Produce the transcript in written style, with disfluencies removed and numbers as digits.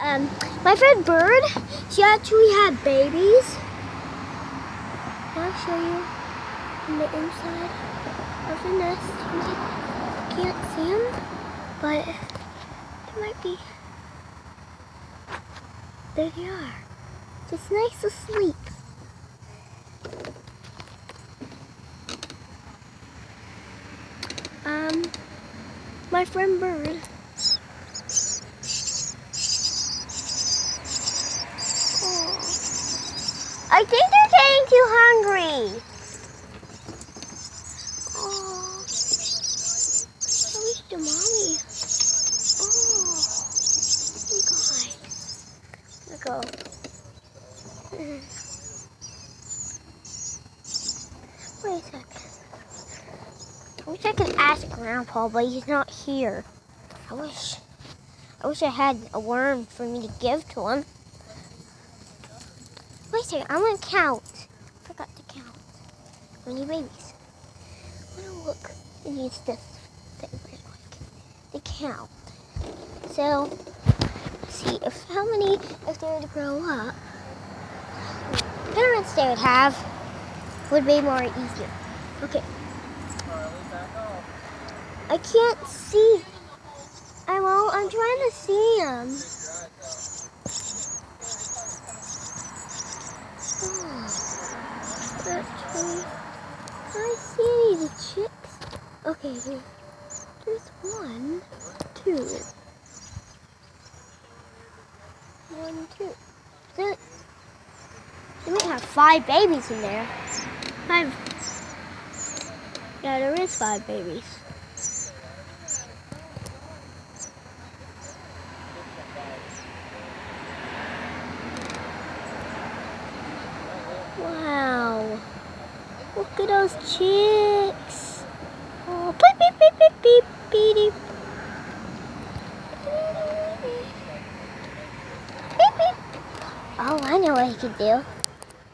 My friend Bird, she actually had babies. I'll show you on the inside of the nest. You can't see them, but they might be. There they are. Just nice asleep. My friend Bird. Oh. I think they're getting too hungry. Oh. Where's the mommy? Oh. God. Let go. Wait a second. I wish I could ask Grandpa, but he's not here. I wish I had a worm for me to give to him. Wait a second, I'm gonna count. I forgot to count. How many babies? I'm gonna look and use this thing real quick. To count. So, let's see how many if they were to grow up. Parents they would have would be more easier. Okay. I can't see. I'm trying to see them. Actually, I see the chicks. Okay, here. There's 1, 2. 1, 2. They might have 5 babies in there. 5. Yeah, there is 5 babies. Wow. Look at those chicks. Oh, beep, beep, beep, beep, beep, beep, beep. Beep, beep. Oh, I know what he could do.